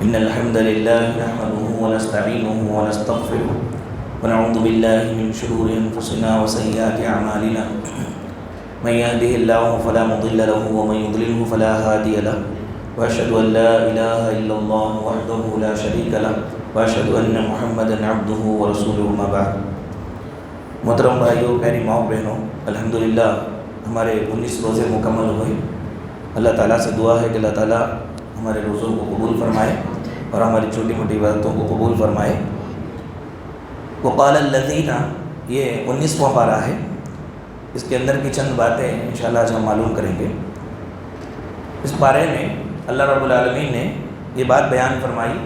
إن الحمد لله نحمده ونستعينه ونستغفره ونعوذ بالله من شرور أنفسنا وسيئات أعمالنا من يهده الله فلا مضل له ومن يضلله فلا هادي له وأشهد أن لا إله إلا الله وحده لا شريك له وأشهد أن محمدا عبده ورسوله ما بعد. محترم بھائیوں، پیاری ماؤں بہنوں، الحمدللہ ہمارے 19 روزے مکمل ہوئے. اللہ تعالیٰ سے دعا ہے کہ اللہ تعالیٰ ہمارے روزوں کو قبول فرمائے اور ہماری چھوٹی موٹی عبادتوں کو قبول فرمائے. وقال الذین، یہ 19واں پارہ ہے. اس کے اندر کی چند باتیں انشاءاللہ آج ہم معلوم کریں گے. اس پارے میں اللہ رب العالمین نے یہ بات بیان فرمائی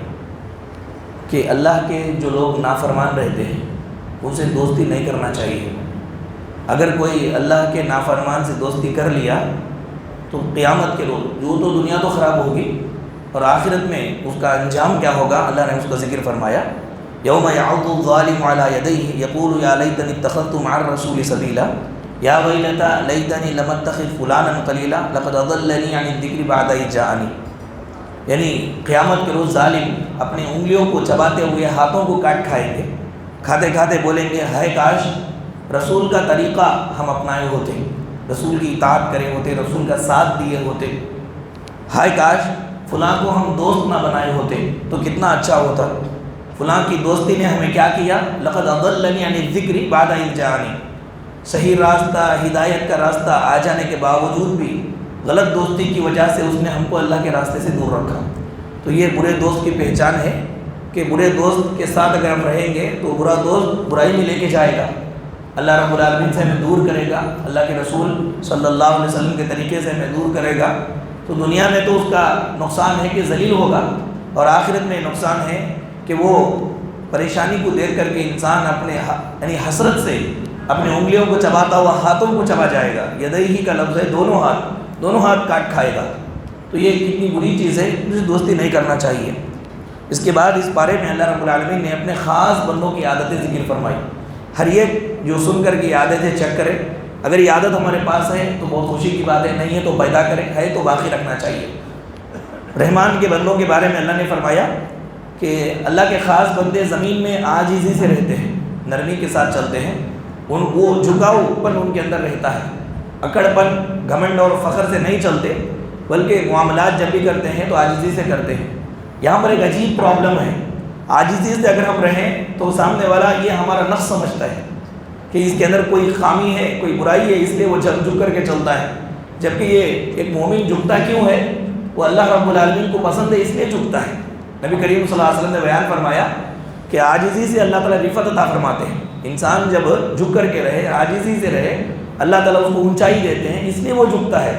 کہ اللہ کے جو لوگ نافرمان رہتے ہیں ان سے دوستی نہیں کرنا چاہیے. اگر کوئی اللہ کے نافرمان سے دوستی کر لیا تو قیامت کے روز جو تو دنیا تو خراب ہوگی اور آخرت میں اس کا انجام کیا ہوگا، اللہ نے اس کا ذکر فرمایا. یوم یعض الظالم علی یدیہ یقول یا لیتنی اتخذت مع الرسول سبیلا یا ویلتی لیتنی لم اتخذ فلانا خلیلا لقد اضلنی عن الذکر بعد اذ جاءنی. یعنی قیامت کے روز ظالم اپنی انگلیوں کو چباتے ہوئے ہاتھوں کو کاٹ کھائیں گے. کھاتے کھاتے بولیں گے، ہائے کاش رسول کا طریقہ ہم اپنائے ہوتے، رسول کی اطاعت کرے ہوتے، رسول کا ساتھ دیے ہوتے. ہائے کاش فلاں کو ہم دوست نہ بنائے ہوتے تو کتنا اچھا ہوتا. فلاں کی دوستی نے ہمیں کیا کیا، لقد اضلنی عن الذکر بعد اذ جاءنی. صحیح راستہ، ہدایت کا راستہ آ جانے کے باوجود بھی غلط دوستی کی وجہ سے اس نے ہم کو اللہ کے راستے سے دور رکھا. تو یہ برے دوست کی پہچان ہے کہ برے دوست کے ساتھ اگر ہم رہیں گے تو برا دوست برائی میں لے کے جائے گا، اللہ رب العالمین سے ہمیں دور کرے گا، اللہ کے رسول صلی اللہ علیہ وسلم کے طریقے سے ہمیں دور کرے گا. تو دنیا میں تو اس کا نقصان ہے کہ ذلیل ہوگا، اور آخرت میں نقصان ہے کہ وہ پریشانی کو دیکھ کر کے انسان اپنے یعنی حسرت سے اپنے انگلیوں کو چباتا ہوا ہاتھوں کو چبا جائے گا. یدیہ کا لفظ ہے، دونوں ہاتھ کاٹ کھائے گا. تو یہ کتنی بری چیز ہے، اسے دوستی نہیں کرنا چاہیے. اس کے بعد اس بارے میں اللہ رب العالمین نے اپنے خاص بندوں کی عادتیں ذکر فرمائی. ہر ایک جو سن کر کے عادتیں چیک کرے. اگر یہ عادت ہمارے پاس ہے تو بہت خوشی کی بات ہے، نہیں ہے تو پیدا کرے، ہے تو باقی رکھنا چاہیے. رحمان کے بندوں کے بارے میں اللہ نے فرمایا کہ اللہ کے خاص بندے زمین میں عاجزی سے رہتے ہیں، نرمی کے ساتھ چلتے ہیں. وہ جھکاؤ پن ان کے اندر رہتا ہے، اکڑ پن، گھمنڈ اور فخر سے نہیں چلتے، بلکہ معاملات جب بھی کرتے ہیں تو عاجزی سے کرتے ہیں. یہاں پر ایک عجیب پرابلم ہے. عاجزی سے اگر ہم رہیں تو سامنے والا یہ ہمارا نقص سمجھتا ہے کہ اس کے اندر کوئی خامی ہے، کوئی برائی ہے، اس لیے وہ جھک کر کے چلتا ہے. جبکہ یہ ایک مومن جھکتا کیوں ہے؟ وہ اللہ رب العالمین کو پسند ہے اس لیے جھکتا ہے. نبی کریم صلی اللہ علیہ وسلم نے بیان فرمایا کہ عاجزی سے اللہ تعالیٰ رفعت عطا فرماتے ہیں. انسان جب جھک کر کے رہے، عاجزی سے رہے، اللہ تعالیٰ اس کو اونچائی دیتے ہیں، اس لیے وہ جھکتا ہے.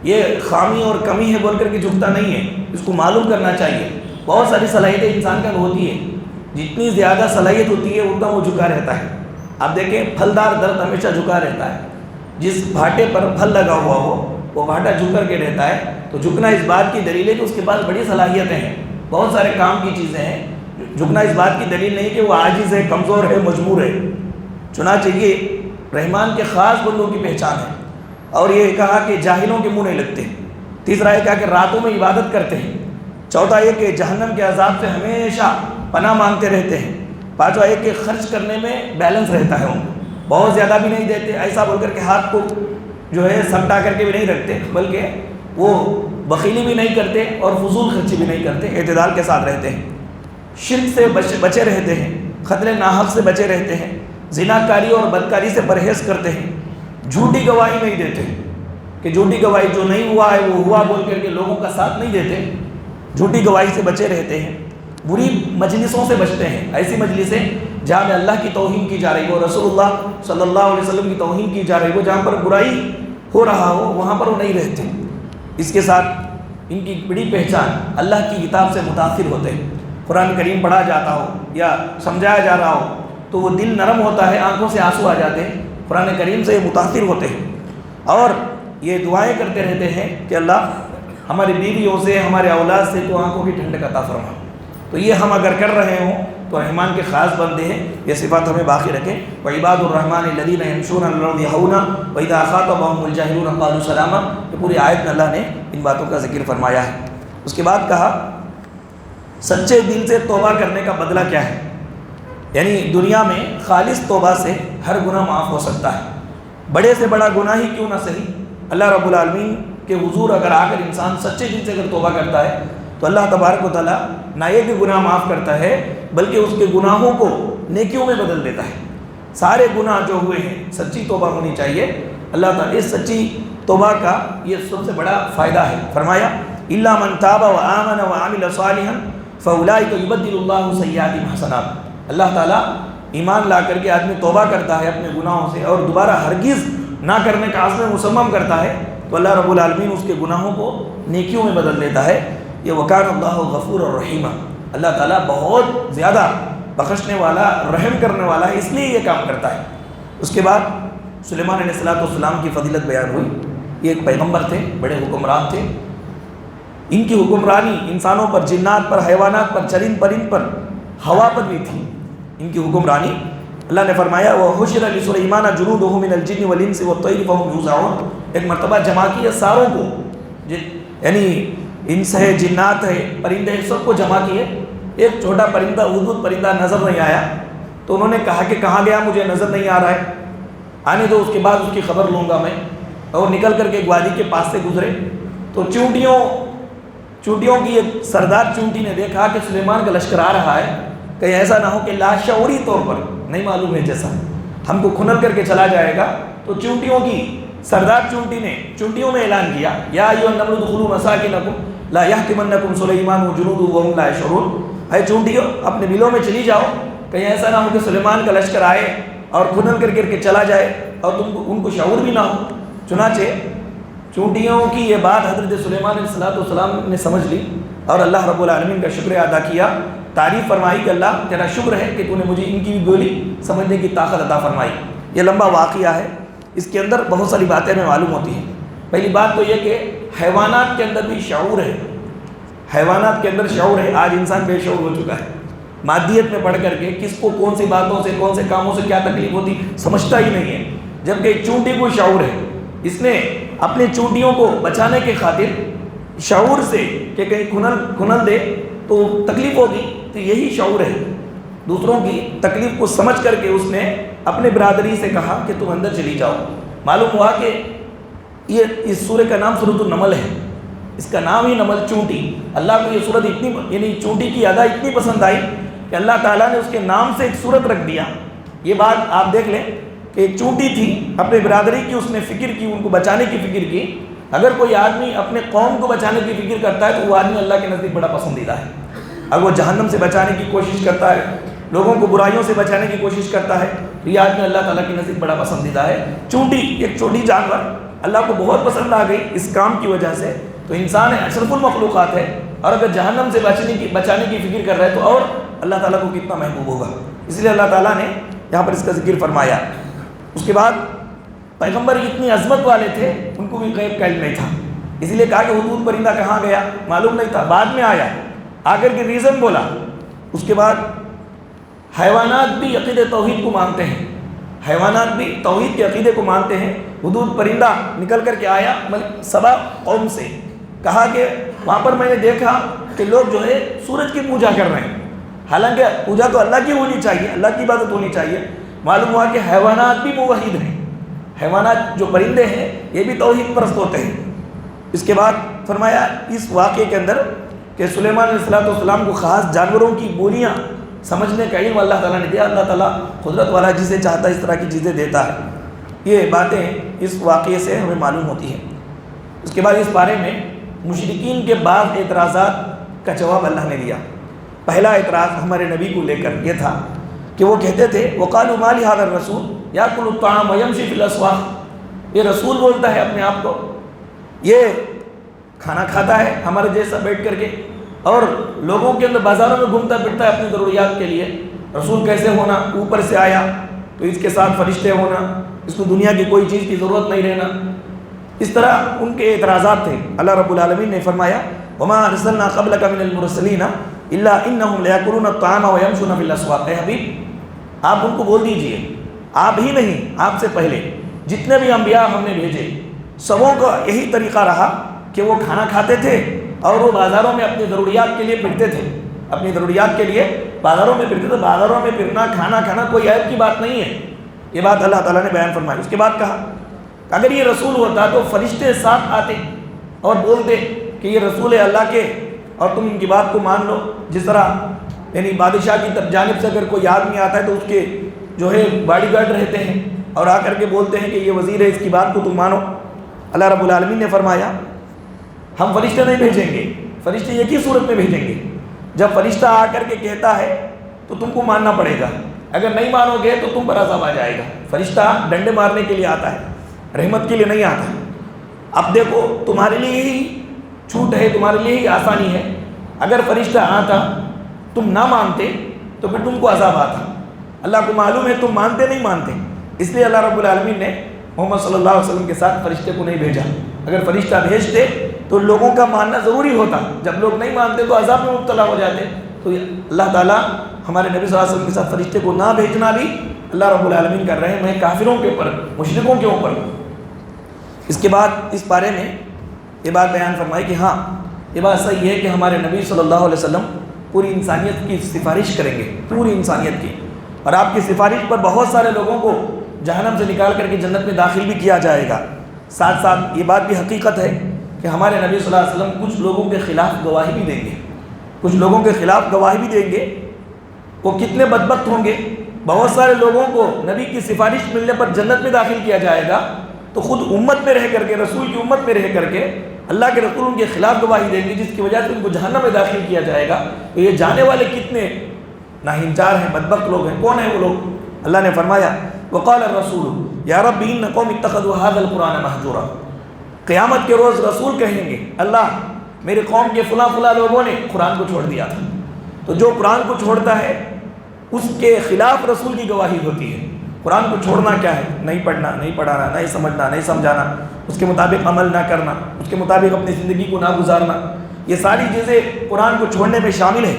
یہ خامی اور کمی ہے بول کر کے جھکتا نہیں ہے. اس کو معلوم کرنا چاہیے. بہت ساری صلاحیتیں انسان کا ہوتی ہیں، جتنی زیادہ صلاحیت ہوتی ہے اتنا وہ جھکا رہتا ہے. آپ دیکھیں پھلدار درخت ہمیشہ جھکا رہتا ہے. جس بھاٹے پر پھل لگا ہوا ہو وہ بھاٹا جھک کر کے رہتا ہے. تو جھکنا اس بات کی دلیل ہے کہ اس کے پاس بڑی صلاحیتیں ہیں، بہت سارے کام کی چیزیں ہیں. جھکنا اس بات کی دلیل نہیں کہ وہ عاجز ہے، کمزور ہے، مجبور ہے. چنانچہ یہ رحمان کے خاص بندوں کی پہچان ہے. اور یہ کہا کہ جاہلوں کے منہ نہیں لگتے. تیسرا یہ کہا کہ راتوں میں عبادت کرتے ہیں. چوتھا یہ کہ جہنم کے عذاب سے ہمیشہ پناہ مانگتے رہتے ہیں. پانچواں یہ کہ خرچ کرنے میں بیلنس رہتا ہے، ان کو بہت زیادہ بھی نہیں دیتے، ایسا بول کر کے ہاتھ کو جو ہے سمٹا کر کے بھی نہیں رکھتے، بلکہ وہ بخیلی بھی نہیں کرتے اور فضول خرچی بھی نہیں کرتے، اعتدال کے ساتھ رہتے ہیں. شرک سے بچے رہتے ہیں، خطرے ناحق سے بچے رہتے ہیں، زناکاری اور بدکاری سے پرہیز کرتے ہیں. جھوٹی گواہی نہیں دیتے کہ جھوٹی گواہی جو نہیں ہوا ہے وہ ہوا بول کر کے لوگوں کا ساتھ نہیں دیتے، جھوٹی گواہی سے بچے رہتے ہیں. بری مجلسوں سے بچتے ہیں، ایسی مجلسیں جہاں میں اللہ کی توہین کی جا رہی ہو، رسول اللہ صلی اللہ علیہ وسلم کی توہین کی جا رہی ہو، جہاں پر برائی ہو رہا ہو وہاں پر وہ نہیں رہتے. اس کے ساتھ ان کی بڑی پہچان اللہ کی کتاب سے متاثر ہوتے ہیں. قرآن کریم پڑھا جاتا ہو یا سمجھایا جا رہا ہو تو وہ دل نرم ہوتا ہے، آنکھوں سے آنسو آ جاتے ہیں. قرآن کریم سے متاثر ہوتے ہیں اور یہ دعائیں کرتے رہتے ہیں کہ اللہ ہماری بیویوں سے، ہمارے اولاد سے تو آنکھوں کی ٹھنڈک عطا فرما. تو یہ ہم اگر کر رہے ہوں تو رحمان کے خاص بندے ہیں. یہ صفات ہمیں باقی رکھیں. وعباد الرحمن الذین یمشون علی الارض ہونا واذا خاطبهم الجاہلون قالوا سلاما. یہ پوری آیت میں اللہ نے ان باتوں کا ذکر فرمایا ہے. اس کے بعد کہا سچے دل سے توبہ کرنے کا بدلہ کیا ہے؟ یعنی دنیا میں خالص توبہ سے ہر گناہ معاف ہو سکتا ہے، بڑے سے بڑا گناہ ہی کیوں نہ صحیح، اللہ رب العالمین کے حضور اگر آ کر انسان سچے دل سے اگر توبہ کرتا ہے تو اللہ تبارک و تعالیٰ نہ یہ کہ گناہ معاف کرتا ہے بلکہ اس کے گناہوں کو نیکیوں میں بدل دیتا ہے۔ سارے گناہ جو ہوئے ہیں سچی توبہ ہونی چاہیے۔ اللہ تعالیٰ اس سچی توبہ کا یہ سب سے بڑا فائدہ ہے۔ فرمایا الا من تاب وآمن وعمل صالحا فاولئک یبدل اللہ سیئاتہم حسنات۔ اللہ تعالیٰ ایمان لا کر کے آدمی توبہ کرتا ہے اپنے گناہوں سے اور دوبارہ ہرگز نہ کرنے کا عزم مصمم کرتا ہے تو اللہ رب العالمین اس کے گناہوں کو نیکیوں میں بدل دیتا ہے۔ یہ وکان اللہ غفور الرحیم، اللہ تعالیٰ بہت زیادہ بخشنے والا رحم کرنے والا ہے، اس لیے یہ کام کرتا ہے۔ اس کے بعد سلیمان علیہ السلام کی فضیلت بیان ہوئی۔ یہ ایک پیغمبر تھے، بڑے حکمران تھے، ان کی حکمرانی انسانوں پر، جنات پر، حیوانات پر، چرند پرند پر، ہوا پر بھی تھی ان کی حکمرانی۔ اللہ نے فرمایا وَحُشِرَ لِسُلَيْمَانَ جُنُودُهُ مِنَ الْجِنِّ وَالْإِنسِ وَالطَّيْرِ فَهُمْ يُوزَعُونَ، ایک مرتبہ جمع کیا ساروں کو، یعنی انس ہے، جنات ہے، پرندے ہیں، سب کو جمع کیے۔ ایک چھوٹا پرندہ، ہدہد پرندہ نظر نہیں آیا تو انہوں نے کہا کہ کہاں گیا، مجھے نظر نہیں آ رہا ہے، آنے دو، اس کے بعد اس کی خبر لوں گا میں۔ اور نکل کر کے ایک وادی کے پاس سے گزرے تو چونٹیوں کی ایک سردار چونٹی نے دیکھا کہ سلیمان کا لشکر آ رہا ہے، کہیں ایسا نہ ہو کہ لاشعوری طور پر، نہیں معلوم ہے جیسا، ہم کو کھنل کر کے چلا جائے گا۔ تو چونٹیوں کی سردار چونٹی نے چونٹیوں میں اعلان کیا یا ایھا النمل ادخلوا مساکنکم لا یحطمنکم سلیمان وجنودہ وهم لا یشعرون، اے چونٹیوں اپنے بلوں میں چلی جاؤ، کہیں ایسا نہ ہو کہ سلیمان کا لشکر آئے اور کھنل کر کے چلا جائے اور ان کو شعور بھی نہ ہو۔ چنانچہ چونٹیوں کی یہ بات حضرت سلیمان علیہ السلام نے سمجھ لی اور اللہ رب العالمین کا شکریہ ادا کیا، تعریف فرمائی کہ اللہ تیرا شکر ہے کہ تو نے مجھے ان کی بھی بولی سمجھنے کی طاقت عطا فرمائی۔ یہ لمبا واقعہ ہے، اس کے اندر بہت ساری باتیں ہمیں معلوم ہوتی ہیں۔ پہلی بات تو یہ کہ حیوانات کے اندر بھی شعور ہے، حیوانات کے اندر شعور ہے۔ آج انسان بے شعور ہو چکا ہے، مادیت میں پڑھ کر کے کس کو کون سی باتوں سے، کون سے کاموں سے کیا تکلیف ہوتی سمجھتا ہی نہیں ہے، جبکہ ایک چونٹی کو شعور ہے۔ اس نے اپنے چونٹیوں کو بچانے کے خاطر شعور سے کہ کہیں کھنل دے تو تکلیف ہوگی، تو یہی شعور ہے۔ دوسروں کی تکلیف کو سمجھ کر کے اس نے اپنے برادری سے کہا کہ تم اندر چلی جاؤ۔ معلوم ہوا کہ یہ اس سورہ کا نام سورۃ النمل ہے، اس کا نام ہی نمل، چونٹی۔ اللہ کو یہ سورت اتنی، یعنی چونٹی کی ادا اتنی پسند آئی کہ اللہ تعالیٰ نے اس کے نام سے ایک سورت رکھ دیا۔ یہ بات آپ دیکھ لیں کہ ایک چونٹی تھی، اپنے برادری کی اس نے فکر کی، ان کو بچانے کی فکر کی۔ اگر کوئی آدمی اپنے قوم کو بچانے کی فکر کرتا ہے تو وہ آدمی اللہ کے نزدیک بڑا پسندیدہ ہے۔ اگر وہ جہنم سے بچانے کی کوشش کرتا ہے، لوگوں کو برائیوں سے بچانے کی کوشش کرتا ہے تو یہ آدمی اللہ تعالیٰ کے نزدیک بڑا پسندیدہ ہے۔ چونٹی ایک چھوٹی جانور اللہ کو بہت پسند آ گئی اس کام کی وجہ سے، تو انسان اشرف المخلوقات ہے، اور اگر جہنم سے بچانے کی فکر کر رہا ہے تو اور اللہ تعالیٰ کو کتنا محبوب ہوگا۔ اس لیے اللہ تعالیٰ نے یہاں پر اس کا ذکر فرمایا۔ اس کے بعد پیغمبر اتنی عظمت والے تھے، ان کو بھی غیب کا علم نہیں تھا، اسی لیے کہا کہ ہدہد پرندہ کہاں گیا معلوم نہیں تھا، بعد میں آیا، آ کر کے ریزن بولا۔ اس کے بعد حیوانات بھی عقیدے توحید کو مانتے ہیں، حیوانات بھی توحید کے عقیدے کو مانتے ہیں۔ ہدہد پرندہ نکل کر کے آیا ملک سبا قوم سے، کہا کہ وہاں پر میں نے دیکھا کہ لوگ جو ہے سورج کی پوجا کر رہے ہیں، حالانکہ پوجا تو اللہ کی ہونی چاہیے، اللہ کی عبادت ہونی چاہیے۔ معلوم ہوا کہ حیوانات بھی موحد ہیں، حیوانات جو پرندے ہیں یہ بھی توحید پرست ہوتے ہیں۔ اس کے بعد فرمایا اس واقعے کے اندر کہ سلیمان علیہ السلام کو خاص جانوروں کی بولیاں سمجھنے کا علم اللہ تعالیٰ نے دیا۔ اللہ تعالیٰ قدرت والا جسے چاہتا ہے اس طرح کی چیزیں دیتا ہے۔ یہ باتیں اس واقعے سے ہمیں معلوم ہوتی ہیں۔ اس کے بعد اس بارے میں مشرکین کے بعض اعتراضات کا جواب اللہ نے دیا۔ پہلا اعتراض ہمارے نبی کو لے کر یہ تھا کہ وہ کہتے تھے وَقَالُوا مَا لِهَذَا الرَّسُولِ يَأْكُلُ الطَّعَامَ وَيَمْشِي فِي الْأَسْوَاقِ، یہ رسول بولتا ہے اپنے آپ کو، یہ کھانا کھاتا ہے ہمارے جیسا بیٹھ کر کے اور لوگوں کے اندر بازاروں میں گھومتا پھرتا ہے اپنی ضروریات کے لیے۔ رسول کیسے ہونا، اوپر سے آیا تو اس کے ساتھ فرشتے ہونا، اس کو دنیا کی کوئی چیز کی ضرورت نہیں رہنا، اس طرح ان کے اعتراضات تھے۔ اللہ رب العالمین نے فرمایا وَمَا أَرْسَلْنَا قَبْلَكَ مِنَ الْمُرْسَلِينَ إِلَّا إِنَّهُمْ لَيَأْكُلُونَ الطَّعَامَ وَيَمْشُونَ فِي الْأَسْوَاقِ۔ حبیب آپ ان کو بول دیجئے، آپ ہی نہیں، آپ سے پہلے جتنے بھی انبیاء ہم نے بھیجے سبوں کا یہی طریقہ رہا کہ وہ کھانا کھاتے تھے اور وہ بازاروں میں اپنی ضروریات کے لیے پھرتے تھے۔ اپنی ضروریات کے لیے بازاروں میں پھرتے تھے. بازاروں میں پھرنا، کھانا کھانا کوئی عیب کی بات نہیں ہے. یہ بات اللہ تعالیٰ نے بیان فرمائی. اس کے بعد کہا اگر یہ رسول ہوتا تو فرشتے ساتھ آتے اور بولتے کہ یہ رسول ہے اللہ کے اور تم ان کی بات کو مان لو. جس طرح یعنی بادشاہ کی جانب سے اگر کوئی آدمی آتا ہے تو اس کے جو ہے باڈی گارڈ رہتے ہیں اور آ کر کے بولتے ہیں کہ یہ وزیر ہے، اس کی بات کو تم مانو. اللہ رب العالمین نے فرمایا ہم فرشتے نہیں بھیجیں گے، فرشتے ایک ہی صورت میں بھیجیں گے. جب فرشتہ آ کر کے کہتا ہے تو تم کو ماننا پڑے گا، اگر نہیں مانو گے تو تم پر عذاب آ جائے گا. فرشتہ ڈنڈے مارنے کے لیے آتا ہے، رحمت کے لیے نہیں آتا. اب دیکھو تمہارے لیے ہی چھوٹ ہے، تمہارے لیے ہی آسانی ہے. اگر فرشتہ آتا تم نہ مانتے تو پھر تم کو عذاب آتا. اللہ کو معلوم ہے تم مانتے نہیں مانتے، اس لیے اللہ رب العالمین نے محمد صلی اللہ علیہ وسلم کے ساتھ فرشتے کو نہیں بھیجا. اگر فرشتہ بھیجتے تو لوگوں کا ماننا ضروری ہوتا. جب لوگ نہیں مانتے تو عذاب میں مبتلا ہو جاتے. تو اللہ تعالیٰ ہمارے نبی صلی اللہ علیہ وسلم کے ساتھ فرشتے کو نہ بھیجنا بھی اللہ رب العالمین کر رہے ہیں کافروں کے اوپر، مشرکوں کے اوپر. اس کے بعد اس بارے میں یہ بات بیان فرمائی کہ ہاں یہ بات صحیح ہے کہ ہمارے نبی صلی اللہ علیہ وسلم پوری انسانیت کی سفارش کریں گے، پوری انسانیت کی. اور آپ کی سفارش پر بہت سارے لوگوں کو جہنم سے نکال کر کے جنت میں داخل بھی کیا جائے گا. ساتھ ساتھ یہ بات بھی حقیقت ہے کہ ہمارے نبی صلی اللہ علیہ وسلم کچھ لوگوں کے خلاف گواہی بھی دیں گے، کچھ لوگوں کے خلاف گواہی بھی دیں گے. وہ کتنے بدبخت ہوں گے. بہت سارے لوگوں کو نبی کی سفارش ملنے پر جنت میں داخل کیا جائے گا تو خود امت میں رہ کر کے، رسول کی امت میں رہ کر کے اللہ کے رسول ان کے خلاف گواہی دیں گے، جس کی وجہ سے ان کو جہنم میں داخل کیا جائے گا. تو یہ جانے والے کتنے ناہنچار ہیں، بدبخت لوگ ہیں. کون ہیں وہ لوگ؟ اللہ نے فرمایا وقال الرسول یا رب ان قوم اتخذوا هذا القرآن مہجورا. قیامت کے روز رسول کہیں گے اللہ میرے قوم کے فلاں فلاں لوگوں نے قرآن کو چھوڑ دیا تھا. تو جو قرآن کو چھوڑتا ہے اس کے خلاف رسول کی گواہی ہوتی ہے. قرآن کو چھوڑنا کیا ہے؟ نہیں پڑھنا، نہیں پڑھانا، نہیں سمجھنا، نہیں سمجھانا، اس کے مطابق عمل نہ کرنا، اس کے مطابق اپنی زندگی کو نہ گزارنا. یہ ساری چیزیں قرآن کو چھوڑنے میں شامل ہیں.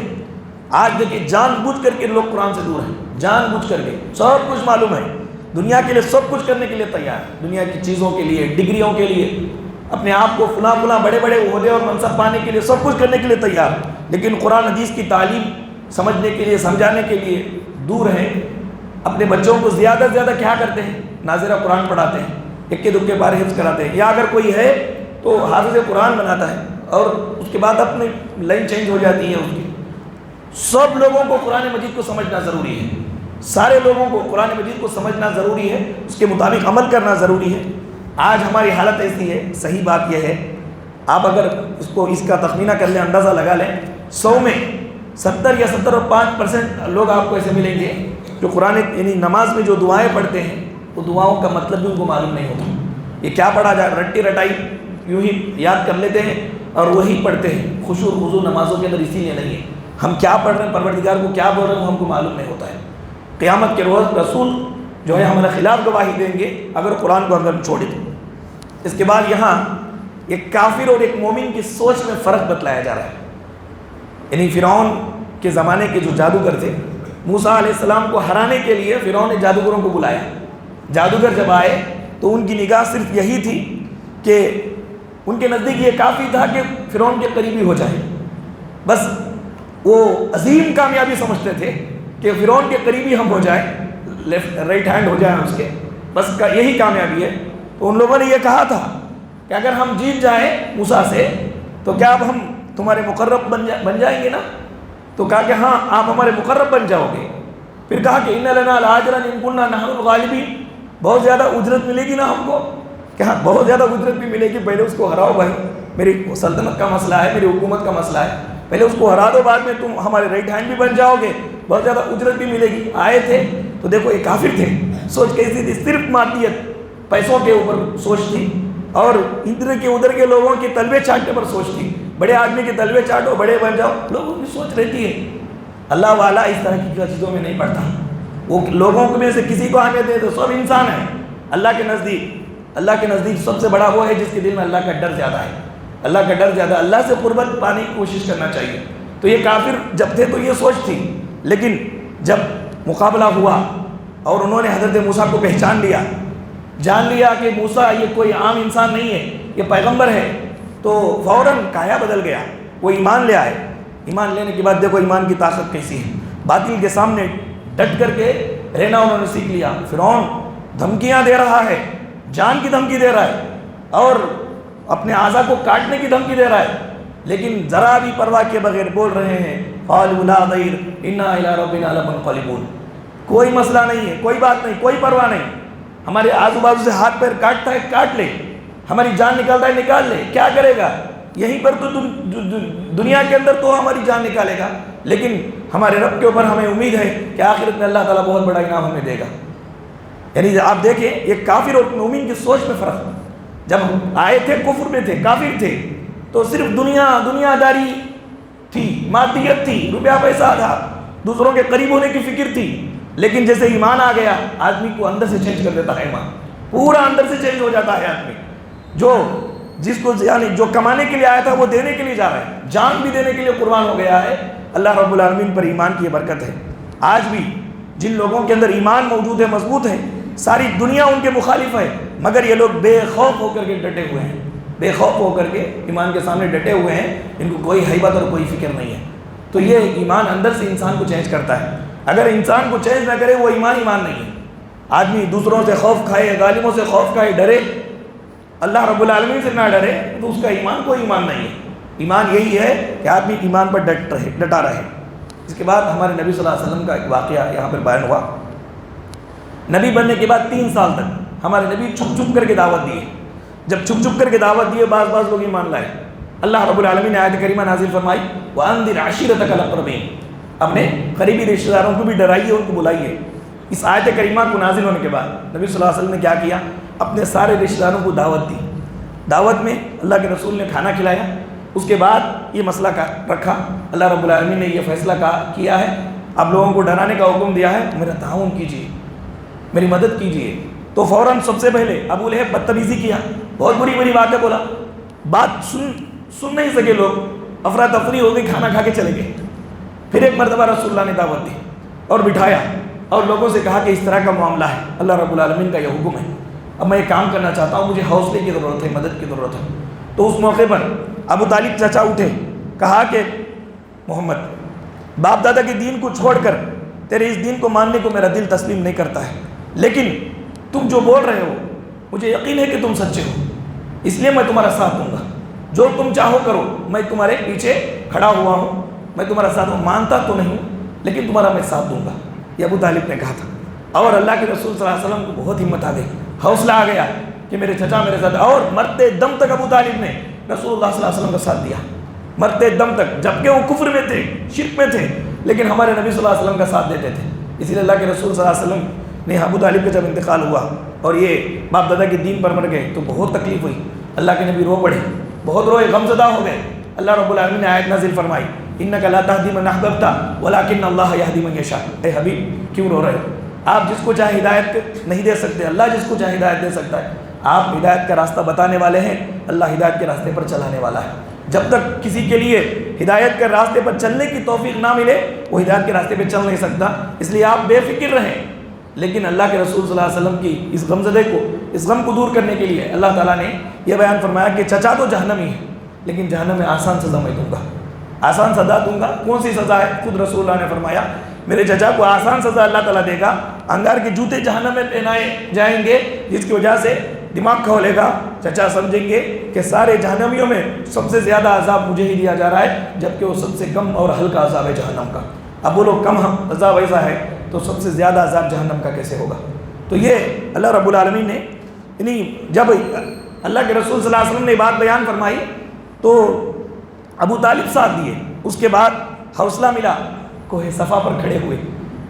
آج دیکھیں جان بوجھ کر کے لوگ قرآن سے دور ہیں، جان بوجھ کر کے. سب کچھ معلوم ہے، دنیا کے لیے سب کچھ کرنے کے لیے تیار ہے، دنیا کی چیزوں کے لیے، ڈگریوں کے لیے، اپنے آپ کو فلاں فلاں بڑے بڑے عہدے اور منصب پانے کے لیے سب کچھ کرنے کے لیے تیار. لیکن قرآن حدیث کی تعلیم سمجھنے کے لیے، سمجھانے کے لیے دور ہیں. اپنے بچوں کو زیادہ سے زیادہ کیا کرتے ہیں؟ ناظرہ قرآن پڑھاتے ہیں، اکے دکے پارے حفظ کراتے ہیں، یا اگر کوئی ہے تو حافظ قرآن بناتا ہے اور اس کے بعد اپنی لائن چینج ہو جاتی ہے اس کی. سب لوگوں کو قرآن مجید کو سمجھنا ضروری ہے، سارے لوگوں کو قرآن مجید کو سمجھنا ضروری ہے، اس کے مطابق عمل کرنا ضروری ہے. آج ہماری حالت ایسی ہے، صحیح بات یہ ہے، آپ اگر اس کا تخمینہ کر لیں، اندازہ لگا لیں، 100 میں 70 یا 75% لوگ آپ کو ایسے ملیں گے جو قرآن یعنی نماز میں جو دعائیں پڑھتے ہیں وہ دعاؤں کا مطلب بھی ان کو معلوم نہیں ہوتا. یہ کیا پڑھا جائے، رٹی رٹائی یوں ہی یاد کر لیتے ہیں اور وہی پڑھتے ہیں. خشوع خضوع نمازوں کے اندر اسی لیے نہیں ہے. ہم کیا پڑھ رہے ہیں، پروردگار کو کیا بول رہے ہیں، وہ ہم کو معلوم نہیں ہوتا ہے. قیامت کے روز رسول جو ہے ہمارے خلاف گواہی دیں گے اگر قرآن کو اگر چھوڑے تو. اس کے بعد یہاں ایک کافر اور ایک مومن کی سوچ میں فرق بتلایا جا رہا ہے. یعنی فرعون کے زمانے کے جو جادوگر تھے، موسیٰ علیہ السلام کو ہرانے کے لیے فرعون نے جادوگروں کو بلایا. جادوگر جب آئے تو ان کی نگاہ صرف یہی تھی کہ ان کے نزدیک یہ کافی تھا کہ فرعون کے قریبی ہو جائے. بس وہ عظیم کامیابی سمجھتے تھے کہ فرعون کے قریبی ہم ہو جائیں، لیفٹ رائٹ ہینڈ ہو جائیں اس کے، بس یہی کامیابی ہے. تو ان لوگوں نے یہ کہا تھا کہ اگر ہم جیت جائیں موسیٰ سے تو کیا اب ہم تمہارے مقرب بن جائیں گے نا؟ تو کہا کہ ہاں آپ ہمارے مقرب بن جاؤ گے. پھر کہا کہ ان لنا لاجرا ان كنا نحن الغالبین، بہت زیادہ اجرت ملے گی نا ہم کو؟ کہ ہاں بہت زیادہ اجرت بھی ملے گی، پہلے اس کو ہراؤ بھائی، میری سلطنت کا مسئلہ ہے، میری حکومت کا مسئلہ ہے، پہلے اس کو ہرا دو، بعد میں تم ہمارے رائٹ ہینڈ بھی بن جاؤ گے، بہت زیادہ اجرت بھی ملے گی. آئے تھے تو دیکھو یہ کافر تھے، سوچ کیسی تھی، صرف مادیت، پیسوں کے اوپر سوچ تھی اور ادھر کے ادھر کے لوگوں کی تلوے چاٹنے پر سوچ تھی. بڑے آدمی کی تلوے چاٹو، بڑے بن جاؤ، لوگوں کی سوچ رہتی ہے. اللہ والا اس طرح کی چیزوں میں نہیں پڑتا. وہ لوگوں میں سے کسی کو اہمیت دے تو سب انسان ہیں. اللہ کے نزدیک سب سے بڑا وہ ہے جس کے دل میں اللہ کا ڈر زیادہ ہے. اللہ کا ڈر زیادہ، اللہ سے قربت پانے کی کوشش کرنا چاہیے. تو یہ کافر جب تھے تو یہ سوچ تھی، لیکن جب مقابلہ ہوا اور انہوں نے حضرت موسیٰ کو پہچان لیا، جان لیا کہ موسیٰ یہ کوئی عام انسان نہیں ہے، یہ پیغمبر ہے، تو فوراً کایا بدل گیا. وہ ایمان لے آئے. ایمان لینے کے بعد دیکھو ایمان کی طاقت کیسی ہے. باطل کے سامنے ڈٹ کر کے رہنا انہوں نے سیکھ لیا. فرعون دھمکیاں دے رہا ہے, جان کی دھمکی دے رہا ہے اور اپنے اعضاء کو کاٹنے کی دھمکی دے رہا ہے, لیکن ذرا بھی پرواہ کے بغیر بول رہے ہیں قالوا لا ضیر انا الی ربنا لمنقلبون. کوئی مسئلہ نہیں ہے, کوئی بات نہیں, کوئی پرواہ نہیں. ہمارے آزو بازو سے ہاتھ پیر کاٹتا ہے کاٹ لے, ہماری جان نکالتا ہے نکال لے, کیا کرے گا؟ یہیں پر تو دنیا کے اندر تو ہماری جان نکالے گا, لیکن ہمارے رب کے اوپر ہمیں امید ہے کہ آخرت میں اللہ تعالیٰ بہت بڑا انعام ہمیں دے گا. یعنی آپ دیکھیں یہ کافر اور مومن کی سوچ میں فرق. جب آئے تھے کفر میں تھے, کافر تھے, تو صرف دنیا داری تھی, مادیت تھی, روپیہ پیسہ تھا, دوسروں کے قریب ہونے کی فکر تھی. لیکن جیسے ایمان آ گیا آدمی کو اندر سے چینج کر دیتا ہے. ایمان پورا اندر سے چینج ہو جاتا ہے آدمی. جس کو یعنی جو کمانے کے لیے آیا تھا وہ دینے کے لیے جا رہا ہے, جان بھی دینے کے لیے قربان ہو گیا ہے. اللہ رب العالمین پر ایمان کی یہ برکت ہے. آج بھی جن لوگوں کے اندر ایمان موجود ہے, مضبوط ہے, ساری دنیا ان کے مخالف ہے, مگر یہ لوگ بے خوف ہو کر کے ڈٹے ہوئے ہیں, بے خوف ہو کر کے ایمان کے سامنے ڈٹے ہوئے ہیں. ان کو کوئی ہیبت اور کوئی فکر نہیں ہے. تو یہ ایمان اندر سے انسان کو چینج کرتا ہے. اگر انسان کو چینج نہ کرے وہ ایمان نہیں ہے. آدمی دوسروں سے خوف کھائے, ظالموں سے خوف کھائے, ڈرے, اللہ رب العالمین سے نہ ڈرے, تو اس کا ایمان کوئی ایمان نہیں ہے. ایمان یہی ہے کہ آدمی ایمان پر ڈٹا رہے. اس کے بعد ہمارے نبی صلی اللہ علیہ وسلم کا ایک واقعہ یہاں پر بیان ہوا. نبی بننے کے بعد 3 سال تک ہمارے نبی چھپ کر کے دعوت دیے. جب چھپ کر کے دعوت دیے بعض لوگ ایمان لائے. اللہ رب العالمین نے آیت کریمہ نازل فرمائی وَأَنذِرْ عَشِيرَتَكَ الْأَقْرَبِينَ. اپنے قریبی رشتہ داروں کو بھی ڈرائیے, ان کو بلائیے. اس آیت کریمہ کو نازل ہونے کے بعد نبی صلی اللہ علیہ وسلم نے کیا کیا؟ اپنے سارے رشتہ داروں کو دعوت دی. دعوت میں اللہ کے رسول نے کھانا کھلایا. اس کے بعد یہ مسئلہ رکھا, اللہ رب العالمین نے یہ فیصلہ کیا ہے, آپ لوگوں کو ڈرانے کا حکم دیا ہے, میرا تعاون کیجیے, میری مدد کیجیے. تو فوراً سب سے پہلے ابو لہب بدتمیزی کیا, بہت بری باتیں بولا. بات سن نہیں سکے لوگ, افراتفری ہو گئی, کھانا کھا کے چلے گئے. پھر ایک مرتبہ رسول اللہ نے دعوت دی اور بٹھایا اور لوگوں سے کہا کہ اس طرح کا معاملہ ہے, اللہ رب العالمین کا یہ حکم ہے, اب میں یہ کام کرنا چاہتا ہوں, مجھے حوصلے کی ضرورت ہے, مدد کی ضرورت ہے. تو اس موقع پر ابو طالب چچا اٹھے, کہا کہ محمد باپ دادا کے دین کو چھوڑ کر تیرے اس دین کو ماننے کو میرا دل تسلیم نہیں کرتا ہے, لیکن تم جو بول رہے ہو مجھے یقین ہے کہ تم سچے ہو, اس لیے میں تمہارا ساتھ دوں گا, جو تم چاہو کرو, میں تمہارے پیچھے کھڑا ہوا ہوں, میں تمہارا ساتھ ہوں, مانتا تو نہیں لیکن تمہارا میں ساتھ دوں گا. یہ ابو طالب نے کہا تھا. اور اللہ کے رسول صلی اللہ علیہ وسلم کو بہت ہمت آ گئی, حوصلہ آ گیا کہ میرے چچا میرے ساتھ, اور مرتے دم تک ابو طالب نے رسول اللہ صلی اللہ علیہ وسلم کا ساتھ دیا, مرتے دم تک, جبکہ وہ کفر میں تھے, شرک میں تھے, لیکن ہمارے نبی صلی اللہ علیہ وسلم کا ساتھ دیتے تھے. اسی لیے اللہ کے رسول صلی اللہ علیہ وسلم نے ابو طالب کا جب انتقال ہوا اور یہ باپ دادا کے دین پر مر گئے تو بہت تکلیف ہوئی. اللہ کے نبی رو پڑے, بہت روئے, غمزدہ ہو گئے. اللہ رب العالمین نے آیت نازل فرمائی انک لا تہدی من احببت ولکن اللہ یہدی من یشاء. اے حبیب کیوں رو رہے ہو؟ آپ جس کو چاہے ہدایت نہیں دے سکتے, اللہ جس کو چاہے ہدایت دے سکتا ہے. آپ ہدایت کا راستہ بتانے والے ہیں, اللہ ہدایت کے راستے پر چلانے والا ہے. جب تک کسی کے لیے ہدایت کے راستے پر چلنے کی توفیق نہ ملے وہ ہدایت کے راستے پہ چل نہیں سکتا. اس لیے آپ بے فکر رہیں. لیکن اللہ کے رسول صلی اللہ علیہ وسلم کی اس غمزدے کو, اس غم کو دور کرنے کے لیے اللہ تعالیٰ نے یہ بیان فرمایا کہ چچا تو جہنمی ہے لیکن جہنم میں آسان سزا میں دوں گا, آسان سزا دوں گا. کون سی سزا ہے؟ خود رسول اللہ نے فرمایا میرے چچا کو آسان سزا اللہ تعالیٰ دے گا, انگار کے جوتے جہنم میں پہنائے جائیں گے, جس کی وجہ سے دماغ کھولے گا, چچا سمجھیں گے کہ سارے جہنمیوں میں سب سے زیادہ عذاب مجھے ہی دیا جا رہا ہے, جبکہ وہ سب سے کم اور ہلکا عذاب ہے جہنم کا. اب وہ لوگ کم عذاب ایسا ہے تو سب سے زیادہ عذاب جہنم کا کیسے ہوگا؟ تو یہ اللہ رب العالمین نے یعنی جب اللہ کے رسول صلی اللہ علیہ وسلم نے بات بیان فرمائی تو ابو طالب ساتھ دیے. اس کے بعد حوصلہ ملا, کوہ صفا پر کھڑے ہوئے,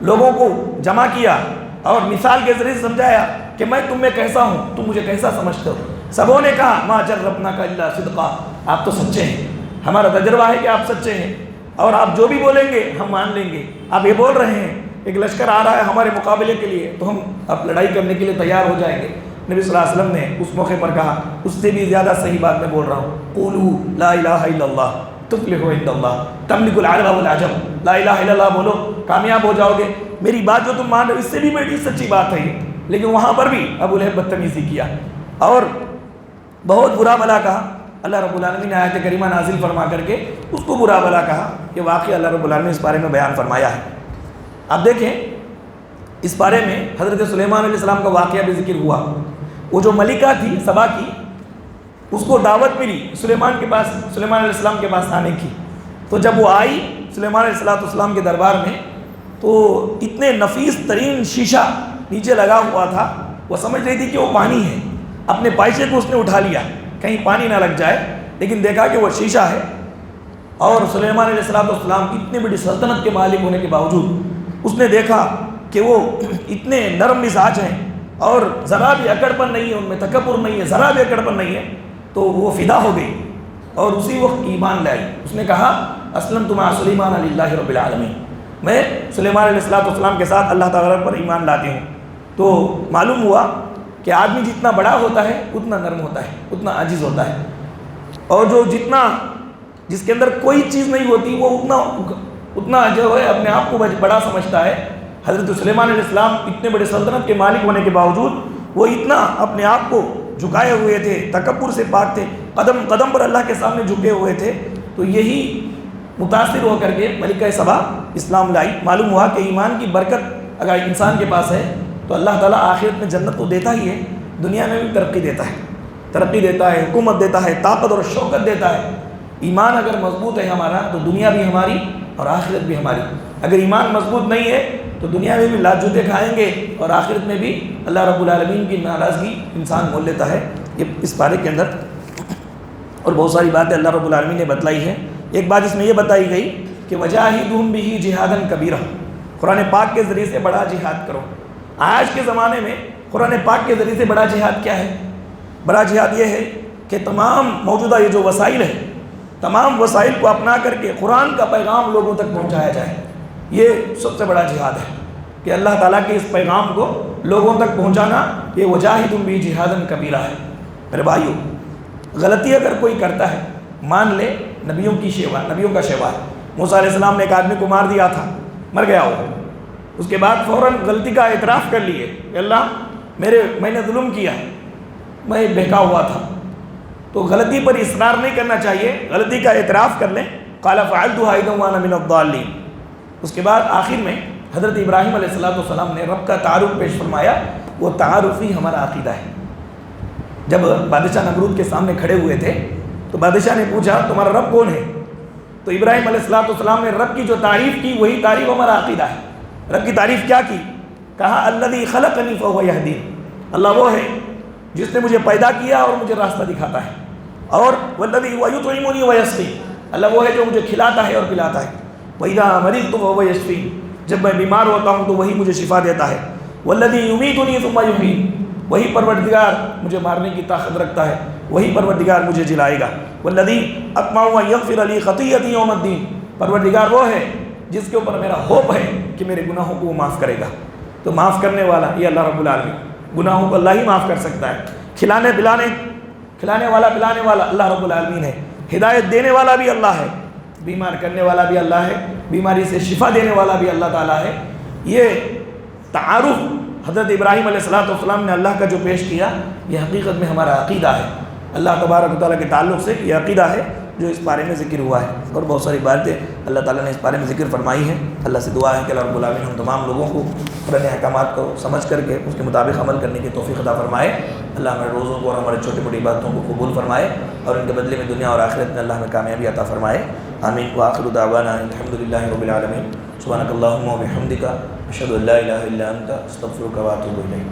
لوگوں کو جمع کیا اور مثال کے ذریعے سمجھایا کہ میں تم میں کیسا ہوں, تم مجھے کیسا سمجھتے ہو. سبوں نے کہا ما جربناک الا صدقا, آپ تو سچے ہیں, ہمارا تجربہ ہے کہ آپ سچے ہیں اور آپ جو بھی بولیں گے ہم مان لیں گے. آپ یہ بول رہے ہیں ایک لشکر آ رہا ہے ہمارے مقابلے کے لیے تو ہم اب لڑائی کرنے کے لیے تیار ہو جائیں گے. نبی صلی اللہ علیہ وسلم نے اس موقع پر کہا, اس سے بھی زیادہ صحیح بات میں بول رہا ہوں, قولوا لا الہ الا اللہ تفلحوا عند اللہ تملک العرب والعجم. لا الہ الا اللہ بولو, کامیاب ہو جاؤ گے. میری بات جو تم مان رہے ہو اس سے بھی بڑی سچی بات ہے. لیکن وہاں پر بھی ابو لہب بدتمیزی کیا اور بہت برا بھلا کہا. اللہ رب العالمین نے آیت کریمہ نازل فرما کر کے اس کو برا بھلا کہا. یہ واقعہ اللہ رب العالمین نے اس بارے میں بیان فرمایا ہے. آپ دیکھیں اس بارے میں حضرت سلیمان علیہ السلام کا واقعہ بھی ذکر ہوا. وہ جو ملکہ تھی سبا کی، اس کو دعوت ملی سلیمان علیہ السلام کے پاس آنے کی. تو جب وہ آئی سلیمان علیہ السلام کے دربار میں، تو اتنے نفیس ترین شیشہ نیچے لگا ہوا تھا. وہ سمجھ رہی تھی کہ وہ پانی ہے. اپنے پائچے کو اس نے اٹھا لیا کہیں پانی نہ لگ جائے، لیکن دیکھا کہ وہ شیشہ ہے. اور سلیمان علیہ السلام اتنے بڑی سلطنت کے مالک ہونے کے باوجود اس نے دیکھا کہ وہ اتنے نرم مزاج ہیں اور ذرا بھی اکڑپن نہیں ہے، ان میں تکبر نہیں ہے، ذرا بھی اکڑپن نہیں ہے. تو وہ فدا ہو گئی اور اسی وقت ایمان لائی. اس نے کہا اسلمت مع سلیمان للہ رب العالمین، میں سلیمان علیہ السلام کے ساتھ اللہ تعالیٰ پر ایمان لاتی ہوں. تو معلوم ہوا کہ آدمی جتنا بڑا ہوتا ہے اتنا نرم ہوتا ہے، اتنا عاجز ہوتا ہے. اور جس کے اندر کوئی چیز نہیں ہوتی وہ اتنا جو ہے اپنے آپ کو بڑا سمجھتا ہے. حضرت سلیمان علیہ السلام اتنے بڑے سلطنت کے مالک ہونے کے باوجود وہ اتنا اپنے آپ کو جھکائے ہوئے تھے، تکبر سے پاک تھے، قدم قدم پر اللہ کے سامنے جھکے ہوئے تھے. تو یہی متاثر ہو کر کے ملکہ سبا اسلام لائی. معلوم ہوا کہ ایمان کی برکت اگر انسان کے پاس ہے تو اللہ تعالیٰ آخرت میں جنت تو دیتا ہی ہے، دنیا میں بھی ترقی دیتا ہے، حکومت دیتا ہے، طاقت اور شوکت دیتا ہے. ایمان اگر مضبوط ہے ہمارا تو دنیا بھی ہماری اور آخرت بھی ہماری. اگر ایمان مضبوط نہیں ہے تو دنیا میں بھی لات جوتے کھائیں گے اور آخرت میں بھی اللہ رب العالمین کی ناراضگی انسان مول لیتا ہے. یہ اس بارے کے اندر اور بہت ساری باتیں اللہ رب العالمین نے بتلائی ہیں. ایک بات اس میں یہ بتائی گئی کہ وجاہدہم بہ جہادا کبیرا، قرآن پاک کے ذریعے سے بڑا جہاد کرو. آج کے زمانے میں قرآن پاک کے ذریعے سے بڑا جہاد کیا ہے؟ بڑا جہاد یہ ہے کہ تمام موجودہ یہ جو وسائل ہیں، تمام وسائل کو اپنا کر کے قرآن کا پیغام لوگوں تک پہنچایا جائے. یہ سب سے بڑا جہاد ہے کہ اللہ تعالیٰ کے اس پیغام کو لوگوں تک پہنچانا. یہ وجاہدہم بہ جہادا کبیرا ہے. میرے بھائیو، غلطی اگر کوئی کرتا ہے مان لے نبیوں کا شیوا ہے. موسیٰ علیہ السلام نے ایک آدمی کو مار دیا تھا، مر گیا وہ. اس کے بعد فوراً غلطی کا اعتراف کر لیے کہ اللہ میں نے ظلم کیا، میں بہکا ہوا تھا. تو غلطی پر اصرار نہیں کرنا چاہیے، غلطی کا اعتراف کر لیں. قال فعلتها اذا وانا من الضالین. اس کے بعد آخر میں حضرت ابراہیم علیہ السلام نے رب کا تعارف پیش فرمایا. وہ تعارف ہی ہمارا عقیدہ ہے. جب بادشاہ نمرود کے سامنے کھڑے ہوئے تھے تو بادشاہ نے پوچھا تمہارا رب کون ہے؟ تو ابراہیم علیہ السلام نے رب کی جو تعریف کی وہی تعریف ہمارا عقیدہ ہے. رب کی تعریف کیا کی؟ کہا الذی خلقنی فہو یہدین. اللہ وہ ہے جس نے مجھے پیدا کیا اور مجھے راستہ دکھاتا ہے. اور والذی یطعمنی ویسقین. اللہ وہ ہے جو مجھے کھلاتا ہے اور پلاتا ہے. وَإِذَا مَرِضْتُ فَهُوَ يَشْفِينِ. جب میں بیمار ہوتا ہوں تو وہی مجھے شفا دیتا ہے. وَالَّذِي يُمِيتُنِي ثُمَّ يُحْيِينِ. وہی پروردگار مجھے مارنے کی طاقت رکھتا ہے، وہی پروردگار مجھے جلائے گا. وَالَّذِي أَطْمَعُ أَن يَغْفِرَ لِي خَطِيئَتِي يَوْمَ الدِّينِ. پروردگار وہ ہے جس کے اوپر میرا ہوپ ہے کہ میرے گناہوں کو وہ معاف کرے گا. تو معاف کرنے والا یہ اللہ رب العالمین. گناہوں کو اللہ ہی معاف کر سکتا ہے. کھلانے والا پلانے والا اللہ رب العالمین ہے. ہدایت دینے والا بھی اللہ ہے، بیمار کرنے والا بھی اللہ ہے، بیماری سے شفا دینے والا بھی اللہ تعالیٰ ہے. یہ تعارف حضرت ابراہیم علیہ السلام نے اللہ کا جو پیش کیا یہ حقیقت میں ہمارا عقیدہ ہے. اللہ تبارک و تعالیٰ کے تعلق سے یہ عقیدہ ہے جو اس بارے میں ذکر ہوا ہے. اور بہت ساری باتیں اللہ تعالیٰ نے اس بارے میں ذکر فرمائی ہیں. اللہ سے دعا ہے کہ اللہ رب العالمین ہم تمام لوگوں کو قرآن احکامات کو سمجھ کر کے اس کے مطابق عمل کرنے کی توفیق عطا فرمائے. اللہ ہمارے روزوں کو اور ہمارے چھوٹی بڑی باتوں کو قبول فرمائے اور ان کے بدلے میں دنیا اور آخرت میں اللہ ہمیں کامیابی عطا فرمائے. آمین. وآخر دعوانا الحمدللہ رب العالمین. سبحانک اللہم و بحمدک اشہد ان لا الہ الا انت استغفرک و اتوب الیک.